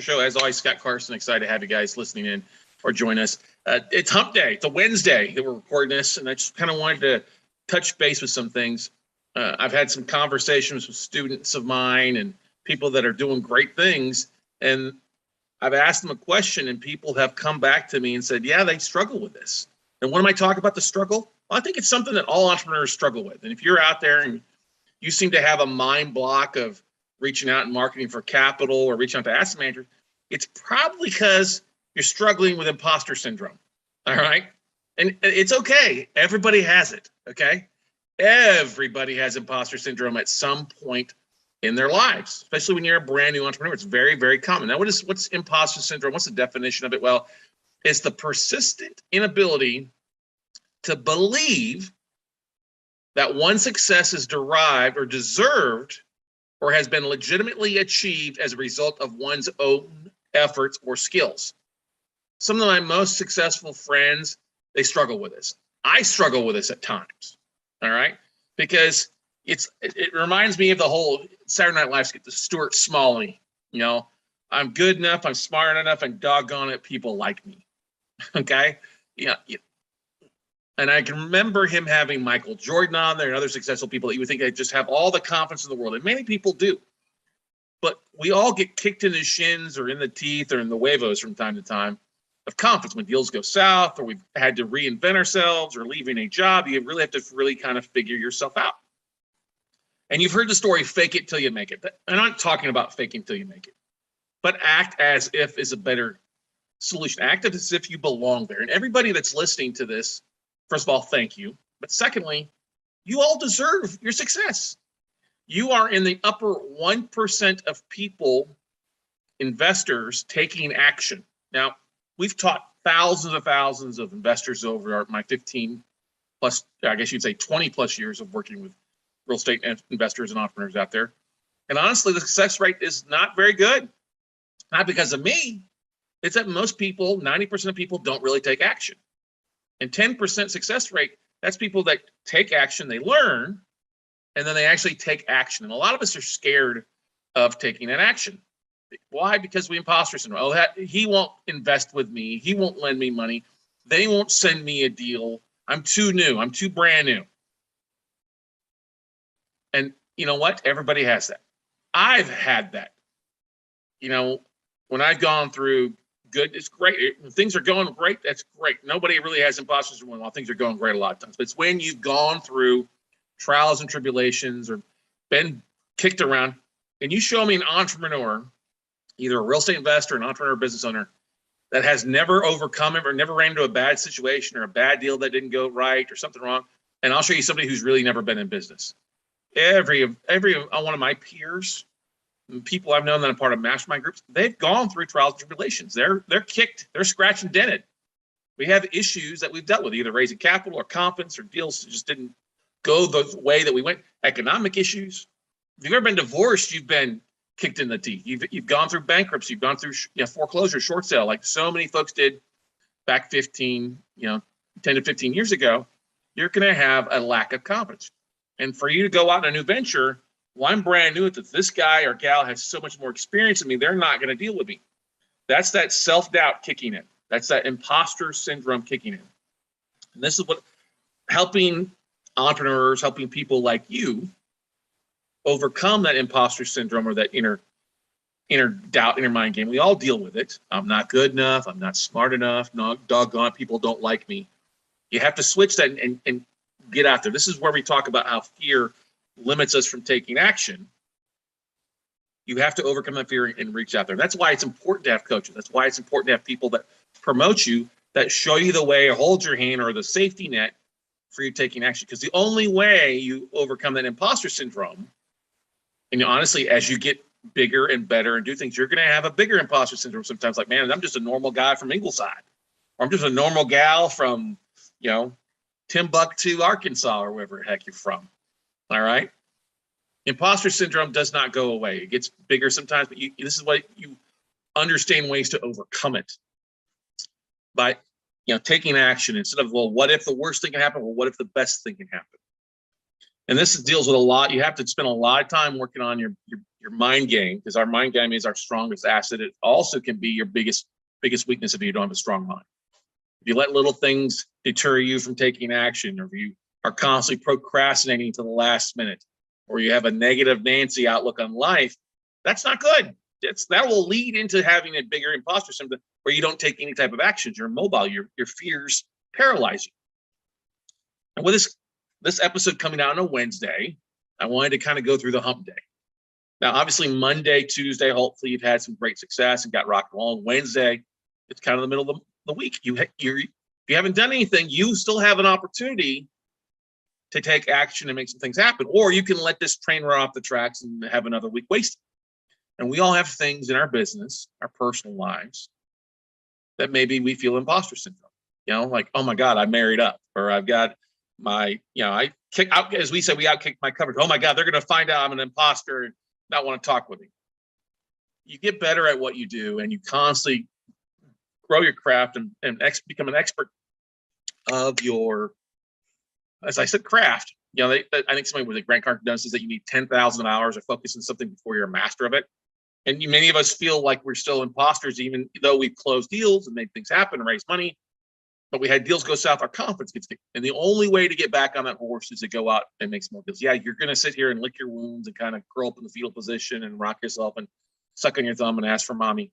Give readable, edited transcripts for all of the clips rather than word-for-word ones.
Show. As always, Scott Carson, excited to have you guys listening in or join us. It's hump day. It's a Wednesday that we're recording this, and I just kind of wanted to touch base with some things. I've had some conversations with students of mine and people that are doing great things, and I've asked them a question, and people have come back to me and said, yeah, they struggle with this. And when am I talking about the struggle? Well, I think it's something that all entrepreneurs struggle with. And if you're out there and you seem to have a mind block of reaching out and marketing for capital or reaching out to asset managers, it's probably because you're struggling with imposter syndrome. All right. And it's okay. Everybody has it. Okay. Everybody has imposter syndrome at some point in their lives, especially when you're a brand new entrepreneur. It's very, very common. Now, what's imposter syndrome? What's the definition of it? Well, it's the persistent inability to believe that one's success is derived or deserved or has been legitimately achieved as a result of one's own efforts or skills. Some of my most successful friends, they struggle with this. I struggle with this at times, all right? Because it reminds me of the whole Saturday Night Live skit, the Stuart Smalley, I'm good enough, I'm smart enough, and doggone it, people like me, okay? Yeah. And I can remember him having Michael Jordan on there and other successful people that you would think they just have all the confidence in the world. And many people do. But we all get kicked in the shins or in the teeth or in the huevos from time to time of confidence. When deals go south or we've had to reinvent ourselves or leaving a job, you really have to really kind of figure yourself out. And you've heard the story, fake it till you make it. I'm not talking about faking till you make it. But act as if is a better solution. Act as if you belong there. And everybody that's listening to this, first of all, thank you. But secondly, you all deserve your success. You are in the upper 1% of people, investors, taking action. Now, we've taught thousands of investors over my 15 plus, I guess you'd say 20 plus years of working with real estate investors and entrepreneurs out there. And honestly, the success rate is not very good. Not because of me. It's that most people, 90% of people, don't really take action. And 10% success rate, that's people that take action, they learn, and then they actually take action. And a lot of us are scared of taking that action. Why? Because we imposter syndrome. Oh, he won't invest with me. He won't lend me money. They won't send me a deal. I'm too new. I'm too brand new. And you know what? Everybody has that. I've had that. When I've gone through good, it's great. When things are going great, that's great. Nobody really has imposter syndrome while things are going great a lot of times. But it's when you've gone through trials and tribulations or been kicked around, and you show me an entrepreneur, either a real estate investor, an entrepreneur, business owner, that has never overcome it or never ran into a bad situation or a bad deal that didn't go right or something wrong, and I'll show you somebody who's really never been in business. Every one of my peers, people I've known that are part of mastermind groups, they've gone through trials and tribulations. They're kicked, they're scratched and dented. We have issues that we've dealt with, either raising capital or confidence or deals that just didn't go the way that we went. Economic issues. If you've ever been divorced, you've been kicked in the teeth. You've gone through bankruptcy, you've gone through foreclosure, short sale, like so many folks did back 10 to 15 years ago. You're going to have a lack of confidence. And for you to go out in a new venture, well, I'm brand new at this. This guy or gal has so much more experience than me. They're not going to deal with me. That's that self-doubt kicking in. That's that imposter syndrome kicking in. And this is what helping entrepreneurs, helping people like you overcome that imposter syndrome or that inner doubt, inner mind game. We all deal with it. I'm not good enough. I'm not smart enough. No, doggone it, people don't like me. You have to switch that and get out there. This is where we talk about how fear limits us from taking action. You have to overcome that fear and reach out there. That's why it's important to have coaches. That's why it's important to have people that promote you, that show you the way or hold your hand or the safety net for you taking action. Because the only way you overcome that imposter syndrome, and honestly, as you get bigger and better and do things, you're going to have a bigger imposter syndrome sometimes. Like, man, I'm just a normal guy from Ingleside, or I'm just a normal gal from, Timbuktu, Arkansas, or wherever the heck you're from. All right. Imposter syndrome does not go away. It gets bigger sometimes, but this is what you understand ways to overcome it by, taking action instead of, well, what if the worst thing can happen? Well, what if the best thing can happen? And this deals with a lot. You have to spend a lot of time working on your your mind game, because our mind game is our strongest asset. It also can be your biggest weakness if you don't have a strong mind. If you let little things deter you from taking action, or if you are constantly procrastinating to the last minute, or you have a negative Nancy outlook on life, that's not good. That will lead into having a bigger imposter syndrome where you don't take any type of actions. You're immobile. Your fears paralyze you. And with this episode coming out on a Wednesday, I wanted to kind of go through the hump day. Now, obviously, Monday, Tuesday, hopefully you've had some great success and got rock and roll. Wednesday, it's kind of the middle of the week. If you haven't done anything, you still have an opportunity to take action and make some things happen. Or you can let this train run off the tracks and have another week wasted. And we all have things in our business, our personal lives, that maybe we feel imposter syndrome. Like, oh my God, I married up, or I've got my, I kick out, as we said, we outkicked my coverage. Oh my God, they're going to find out I'm an imposter and not want to talk with me. You get better at what you do, and you constantly grow your craft and become an expert of your, as I said, craft. I think somebody with Grant Cardone does is that you need 10,000 hours of focus on something before you're a master of it. And many of us feel like we're still imposters, even though we've closed deals and made things happen and raised money. But we had deals go south, our confidence gets kicked. And the only way to get back on that horse is to go out and make some more deals. Yeah, you're going to sit here and lick your wounds and kind of curl up in the fetal position and rock yourself and suck on your thumb and ask for mommy,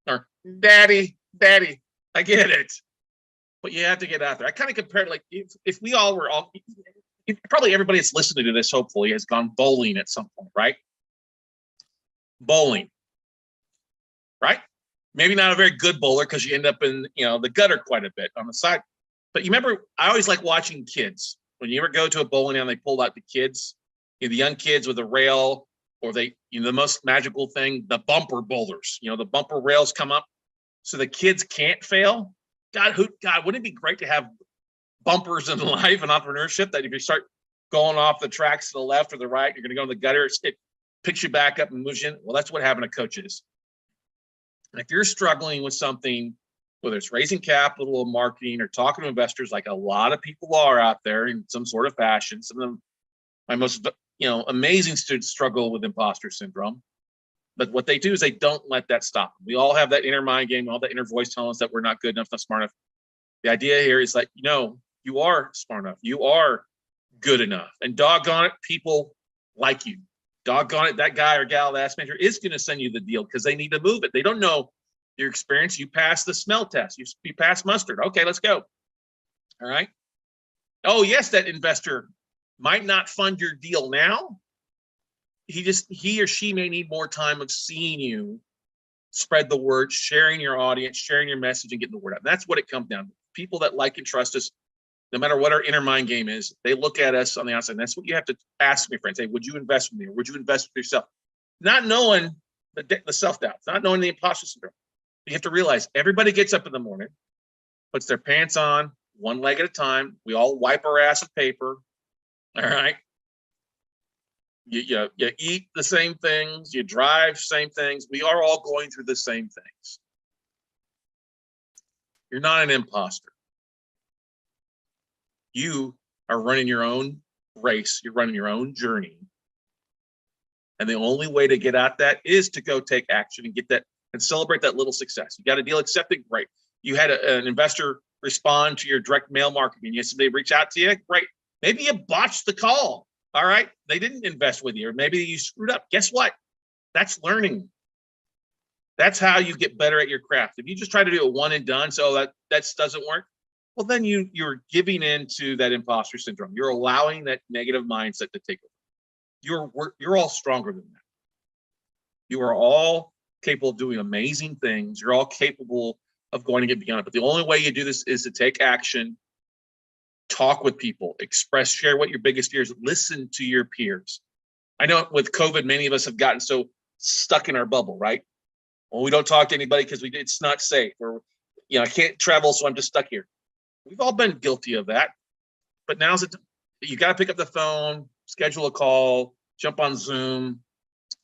or daddy. I get it. But you have to get out there. I kind of compare it like if we all were probably everybody that's listening to this hopefully has gone bowling at some point, right? Bowling, right? Maybe not a very good bowler because you end up in the gutter quite a bit on the side. But you remember, I always like watching kids. When you ever go to a bowling alley, they pull out the kids, the young kids with a rail, or the most magical thing, the bumper bowlers. The bumper rails come up so the kids can't fail. God, wouldn't it be great to have bumpers in life and entrepreneurship, that if you start going off the tracks to the left or the right, you're going to go in the gutter, it picks you back up and moves you in. Well, that's what having a coach is. And if you're struggling with something, whether it's raising capital or marketing or talking to investors, like a lot of people are out there in some sort of fashion, some of them, my most amazing students struggle with imposter syndrome. But what they do is they don't let that stop them. We all have that inner mind game, all that inner voice telling us that we're not good enough, not smart enough. The idea here is like, you are smart enough. You are good enough. And doggone it, people like you. Doggone it, that guy or gal, the ask manager is going to send you the deal because they need to move it. They don't know your experience. You passed the smell test. You passed mustard. Okay, let's go. All right. Oh, yes, that investor might not fund your deal now. He or she may need more time of seeing you spread the word, sharing your audience, sharing your message, and getting the word out. That's what it comes down to. People that like and trust us, no matter what our inner mind game is, they look at us on the outside. And that's what you have to ask me, friends. Hey, would you invest with me, or would you invest with yourself? Not knowing the self-doubt, not knowing the imposter syndrome. You have to realize everybody gets up in the morning, puts their pants on one leg at a time. We all wipe our ass with paper. All right. You eat the same things, you drive same things. We are all going through the same things. You're not an imposter. You are running your own race. You're running your own journey. And the only way to get at that is to go take action and get that and celebrate that little success. You got a deal accepted, great. You had an investor respond to your direct mail marketing. You had somebody reach out to you, great. Maybe you botched the call. All right, they didn't invest with you, or maybe you screwed up. Guess what? That's learning. That's how you get better at your craft. If you just try to do it one and done, so that doesn't work, well, then you're giving into that imposter syndrome. You're allowing that negative mindset to take over. You're all stronger than that. You are all capable of doing amazing things. You're all capable of going to get beyond it. But the only way you do this is to take action. Talk with people, share what your biggest fears, listen to your peers. I know with COVID, many of us have gotten so stuck in our bubble, right? Well, we don't talk to anybody because it's not safe, or, I can't travel, so I'm just stuck here. We've all been guilty of that. But now's the time. You got to pick up the phone, schedule a call, jump on Zoom,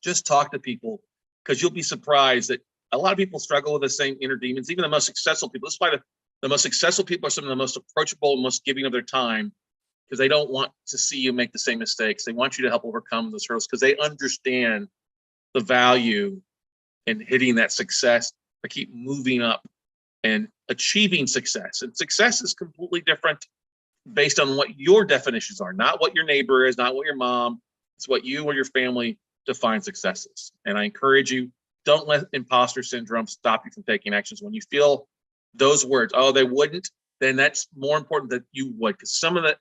just talk to people, because you'll be surprised that a lot of people struggle with the same inner demons, even the most successful people. That's why the most successful people are some of the most approachable, most giving of their time, because they don't want to see you make the same mistakes. They want you to help overcome those hurdles because they understand the value in hitting that success, to keep moving up and achieving success. And success is completely different based on what your definitions are, not what your neighbor is, not what your mom. It's what you or your family define success is. And I encourage you, don't let imposter syndrome stop you from taking actions. When you feel those words, oh, they wouldn't, then that's more important that you would. Because some of the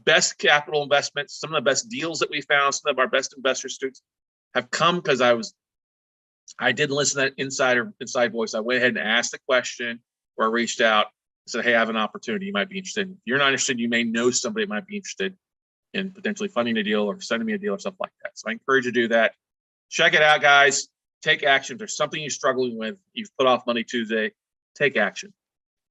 best capital investments, some of the best deals that we found, some of our best investor students have come because I didn't listen to that inside voice. I went ahead and asked the question, or I reached out and said, hey, I have an opportunity you might be interested in. If you're not interested, you may know somebody that might be interested in potentially funding a deal or sending me a deal or stuff like that. So I encourage you to do that. Check it out, guys. Take action. If there's something you're struggling with, you've put off Money Tuesday, take action.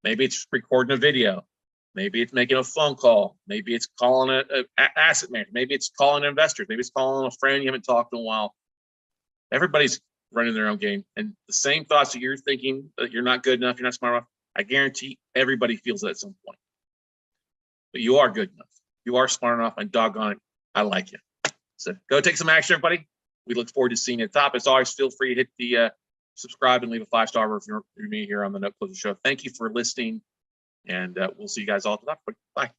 Maybe it's recording a video. Maybe it's making a phone call. Maybe it's calling an asset manager. Maybe it's calling investors. Maybe it's calling a friend you haven't talked to in a while. Everybody's running their own game. And the same thoughts that you're thinking, that you're not good enough, you're not smart enough, I guarantee everybody feels that at some point. But you are good enough. You are smart enough, and doggone it, I like you. So go take some action, everybody. We look forward to seeing you at the top. As always, feel free to hit the subscribe and leave a 5-star review for me here on the Note Closer Show. Thank you for listening, and we'll see you guys all at the top. Bye.